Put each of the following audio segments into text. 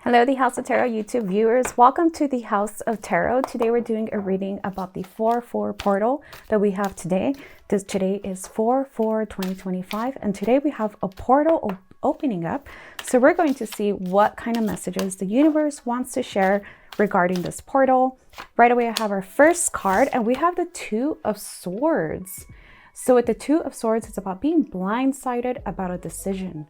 Hello, the House of Tarot YouTube viewers. Welcome to the House of Tarot. Today we're doing a reading about the 4/4 portal that we have today. Today is 4/4/2025, and today we have a portal opening up. So we're going to see what kind of messages the universe wants to share regarding this portal. Right away, I have our first card, and we have the Two of Swords. So with the Two of Swords, it's about being blindsided about a decision.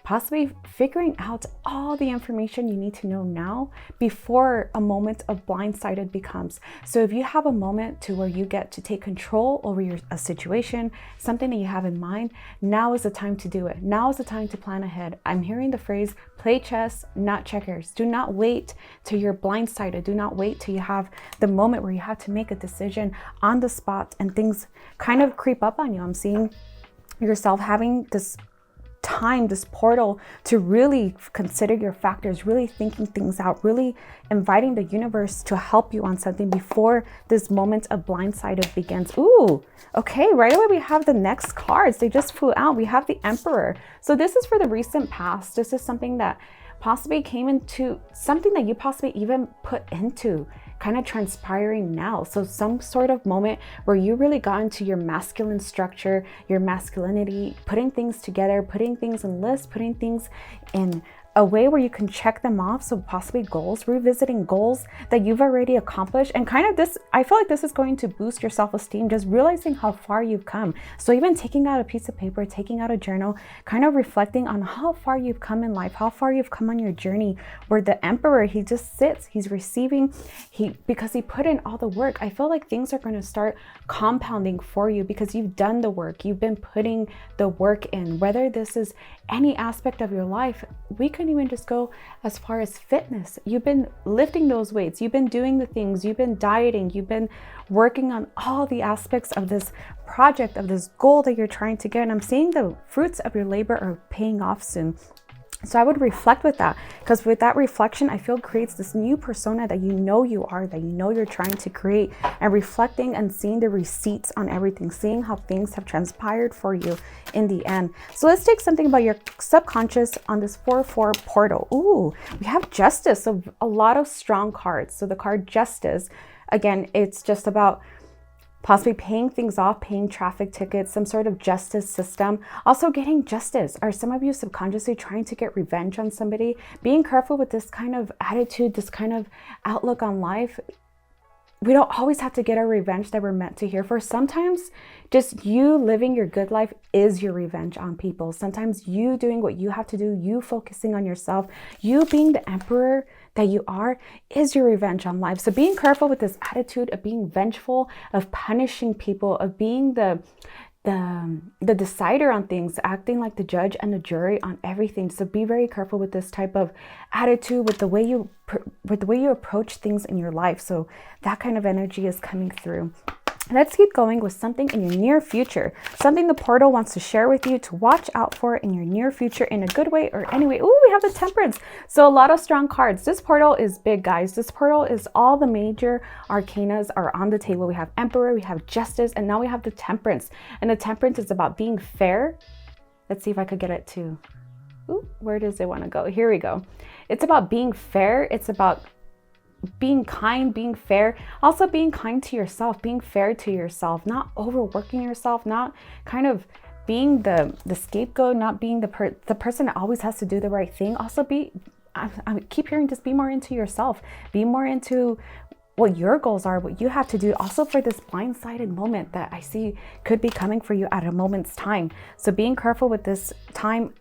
Possibly figuring out all the information you need to know now before a moment of blindsided becomes. So if you have a moment to where you get to take control over a situation, something that you have in mind, now is the time to do it. Now is the time to plan ahead. I'm hearing the phrase, play chess, not checkers. Do not wait till you're blindsided. Do not wait till you have the moment where you have to make a decision on the spot and things kind of creep up on you. I'm seeing yourself having this time, this portal to really consider your factors, really thinking things out, really inviting the universe to help you on something before this moment of blindsided begins. Ooh, okay, right away we have the next cards. They just flew out. We have the Emperor. So this is for the recent past. This is something that possibly came into something that you possibly even put into kind of transpiring now. So some sort of moment where you really got into your masculine structure, your masculinity, putting things together, putting things in lists, putting things in a way where you can check them off. So possibly goals, revisiting goals that you've already accomplished. And kind of this, I feel like this is going to boost your self-esteem, just realizing how far you've come. So even taking out a piece of paper, taking out a journal, kind of reflecting on how far you've come in life, how far you've come on your journey, where the Emperor, he just sits, he's receiving, because he put in all the work. I feel like things are going to start compounding for you because you've done the work. You've been putting the work in, whether this is any aspect of your life. We can even just go as far as fitness. You've been lifting those weights, you've been doing the things, you've been dieting, you've been working on all the aspects of this project, of this goal that you're trying to get. And I'm seeing the fruits of your labor are paying off soon. So I would reflect with that, because with that reflection, I feel creates this new persona that you know you are, that you know you're trying to create, and reflecting and seeing the receipts on everything, seeing how things have transpired for you in the end. So let's take something about your subconscious on this 4/4 portal. Ooh, we have Justice, so a lot of strong cards. So the card Justice, again, it's just about possibly paying things off, paying traffic tickets, some sort of justice system. Also getting justice. Are some of you subconsciously trying to get revenge on somebody? Being careful with this kind of attitude, this kind of outlook on life. We don't always have to get our revenge that we're meant to here for. Sometimes just you living your good life is your revenge on people. Sometimes you doing what you have to do, you focusing on yourself, you being the Emperor that you are is your revenge on life. So being careful with this attitude of being vengeful, of punishing people, of being the decider on things, acting like the judge and the jury on everything. So be very careful with this type of attitude, with the way you approach things in your life. So that kind of energy is coming through. Let's keep going with something in your near future, something the portal wants to share with you to watch out for in your near future in a good way or any way. Ooh, we have the Temperance. So a lot of strong cards. This portal is big, guys. This portal is all the major arcanas are on the table. We have Emperor, we have Justice, and now we have the Temperance. And the Temperance is about being fair. Let's see if I could get it to, ooh, where does it want to go? Here we go. It's about being fair. It's about being kind, being fair, also being kind to yourself, being fair to yourself, not overworking yourself, not kind of being the scapegoat, not being the person that always has to do the right thing. Also I keep hearing, just be more into yourself, be more into what your goals are, what you have to do also for this blindsided moment that I see could be coming for you at a moment's time. So being careful with this time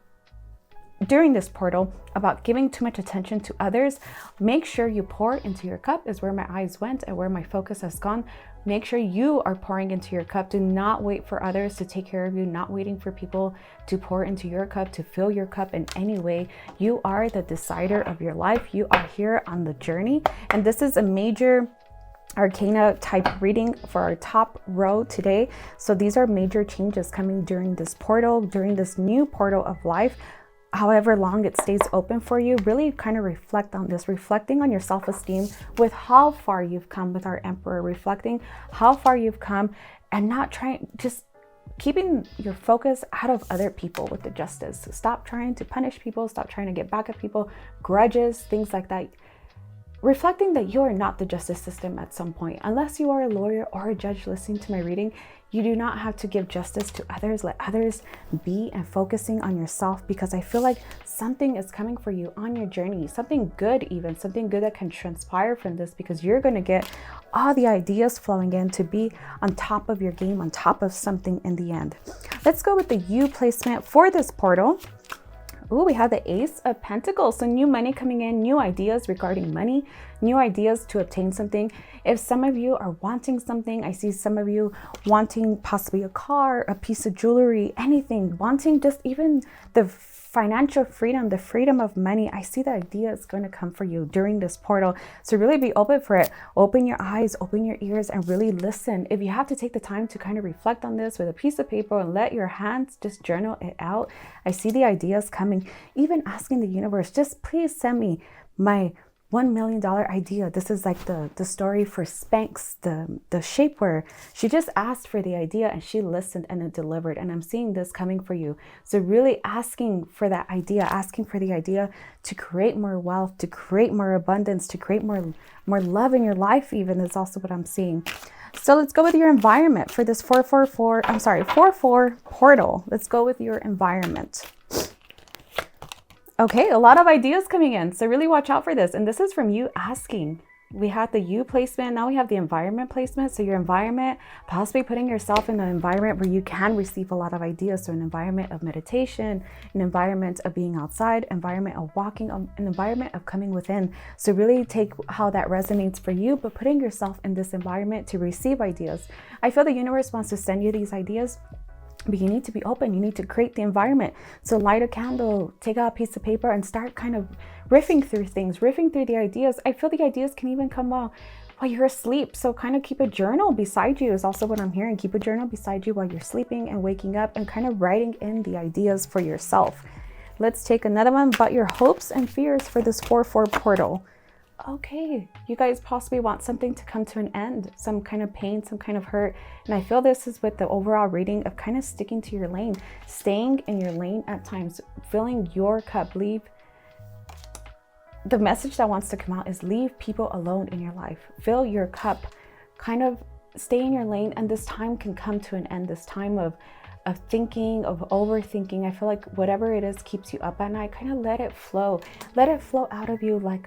during this portal about giving too much attention to others. Make sure you pour into your cup is where my eyes went and where my focus has gone. Make sure you are pouring into your cup. Do not wait for others to take care of you, not waiting for people to pour into your cup, to fill your cup in any way. You are the decider of your life. You are here on the journey. And this is a major arcana type reading for our top row today. So these are major changes coming during this portal, during this new portal of life. However long it stays open for you, really kind of reflect on this, reflecting on your self-esteem with how far you've come with our Emperor, reflecting how far you've come and not trying, just keeping your focus out of other people with the justice. Stop trying to punish people, stop trying to get back at people, grudges, things like that. Reflecting that you are not the justice system at some point. Unless you are a lawyer or a judge listening to my reading, you do not have to give justice to others. Let others be, and focusing on yourself, because I feel like something is coming for you on your journey. Something good, even something good that can transpire from this, because you're going to get all the ideas flowing in to be on top of your game, on top of something in the end. Let's go with the U placement for this portal. Ooh, we have the Ace of Pentacles. So new money coming in, new ideas regarding money, new ideas to obtain something. If some of you are wanting something, I see some of you wanting possibly a car, a piece of jewelry, anything, wanting just even the financial freedom, the freedom of money. I see the idea is going to come for you during this portal. So really be open for it. Open your eyes, open your ears, and really listen. If you have to take the time to kind of reflect on this with a piece of paper and let your hands just journal it out, I see the ideas coming. Even asking the universe, just please send me my $1 million idea. This is like the story for Spanx, the shapewear. She just asked for the idea and she listened and it delivered. And I'm seeing this coming for you. So really asking for that idea, asking for the idea to create more wealth, to create more abundance, to create more love in your life even, is also what I'm seeing. So let's go with your environment for this 4-4 portal. Let's go with your environment. Okay, a lot of ideas coming in, so really watch out for this. And this is from you asking. We had the U placement, now we have the environment placement. So your environment, possibly putting yourself in an environment where you can receive a lot of ideas. So an environment of meditation, an environment of being outside, environment of walking, an environment of coming within. So really take how that resonates for you, but putting yourself in this environment to receive ideas. I feel the universe wants to send you these ideas, but you need to be open. You need to create the environment. So light a candle, take out a piece of paper and start kind of riffing through things, riffing through the ideas. I feel the ideas can even come while you're asleep. So kind of keep a journal beside you is also what I'm hearing. Keep a journal beside you while you're sleeping and waking up, and kind of writing in the ideas for yourself. Let's take another one, but your hopes and fears for this 4-4 portal. Okay, you guys possibly want something to come to an end, some kind of pain, some kind of hurt. And I feel this is with the overall reading of kind of sticking to your lane, staying in your lane at times, filling your cup. Leave. The message that wants to come out is leave people alone in your life. Fill your cup, kind of stay in your lane, and this time can come to an end. This time of thinking, of overthinking. I feel like whatever it is keeps you up at night, kind of let it flow. Let it flow out of you like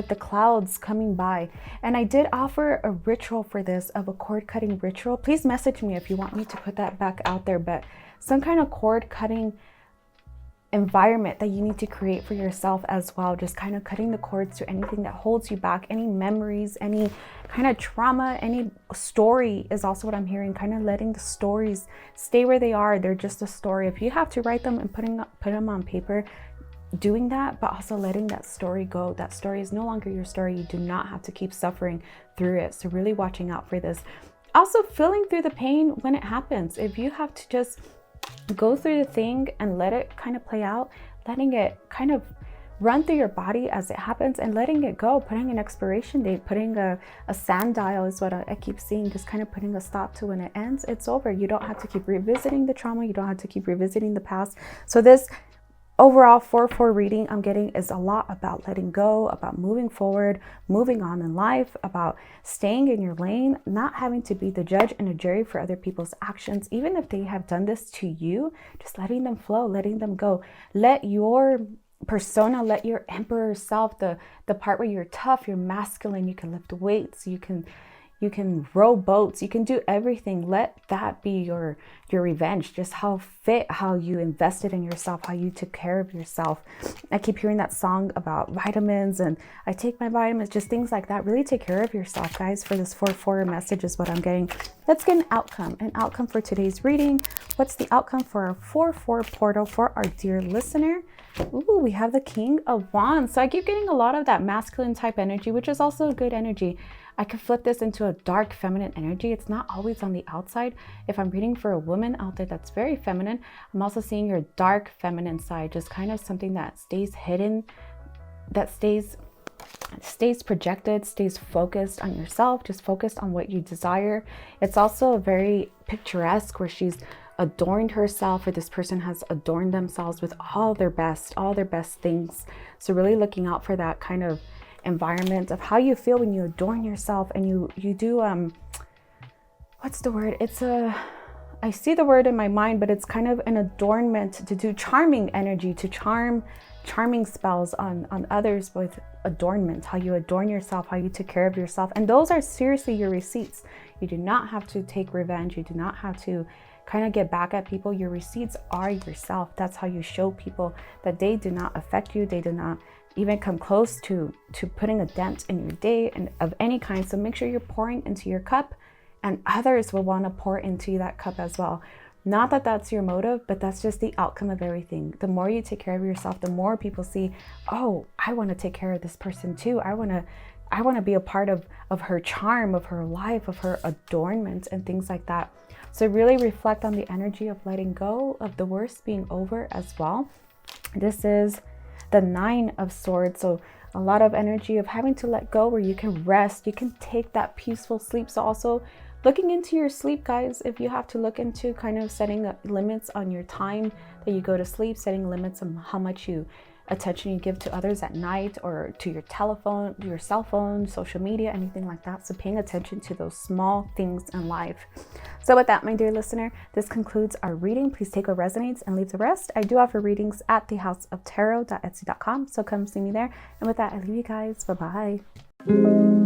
the clouds coming by. And I did offer a ritual for this, of a cord cutting ritual. Please message me if you want me to put that back out there, but some kind of cord cutting environment that you need to create for yourself as well. Just kind of cutting the cords to anything that holds you back, any memories, any kind of trauma, any story is also what I'm hearing. Kind of letting the stories stay where they are. They're just a story. If you have to write them and put them on paper, doing that, but also letting that story go. That story is no longer your story. You do not have to keep suffering through it. So really watching out for this. Also feeling through the pain when it happens. If you have to just go through the thing and let it kind of play out, letting it kind of run through your body as it happens and letting it go, putting an expiration date, putting a sand dial is what I keep seeing, just kind of putting a stop to when it ends. It's over. You don't have to keep revisiting the trauma. You don't have to keep revisiting the past. So this overall 4-4 reading I'm getting is a lot about letting go, about moving forward, moving on in life, about staying in your lane, not having to be the judge and a jury for other people's actions. Even if they have done this to you, just letting them flow, letting them go. Let your persona, let your emperor self, the part where you're tough, you're masculine, you can lift weights, you can row boats, you can do everything. Let that be your revenge. Just how you invested in yourself, how you took care of yourself. I keep hearing that song about vitamins, and I take my vitamins, just things like that. Really take care of yourself, guys, for this 4-4 message is what I'm getting. Let's get an outcome for today's reading. What's the outcome for our 4-4 portal for our dear listener? Ooh, we have the King of Wands. So I keep getting a lot of that masculine type energy, which is also a good energy. I could flip this into a dark feminine energy. It's not always on the outside. If I'm reading for a woman out there that's very feminine, I'm also seeing your dark feminine side, just kind of something that stays hidden, that stays projected, stays focused on yourself, just focused on what you desire. It's also very picturesque, where she's adorned herself, or this person has adorned themselves with all their best things. So really looking out for that kind of environment of how you feel when you adorn yourself and you do what's the word? I see the word in my mind, but it's kind of an adornment to do charming energy, to charming spells on others with adornment, how you adorn yourself, how you take care of yourself. And those are seriously your receipts. You do not have to take revenge. You do not have to kind of get back at people. Your receipts are yourself. That's how you show people that they do not affect you. They do not even come close to putting a dent in your day and of any kind. So make sure you're pouring into your cup, and others will want to pour into that cup as well. Not that that's your motive, but that's just the outcome of everything. The more you take care of yourself, the more people see, oh, I want to take care of this person too. I want to be a part of her charm, of her life, of her adornment and things like that. So really reflect on the energy of letting go, of the worst being over as well. This is the 9 of Swords. So a lot of energy of having to let go, where you can rest, you can take that peaceful sleep. So also looking into your sleep, guys, if you have to look into kind of setting limits on your time that you go to sleep, setting limits on how much attention you give to others at night, or to your telephone, your cell phone, social media, anything like that. So paying attention to those small things in life. So with that, my dear listener, this concludes our reading. Please take what resonates and leave the rest. I do offer readings at thehouseoftarot.etsy.com, so come see me there. And with that, I leave you guys. Bye-bye.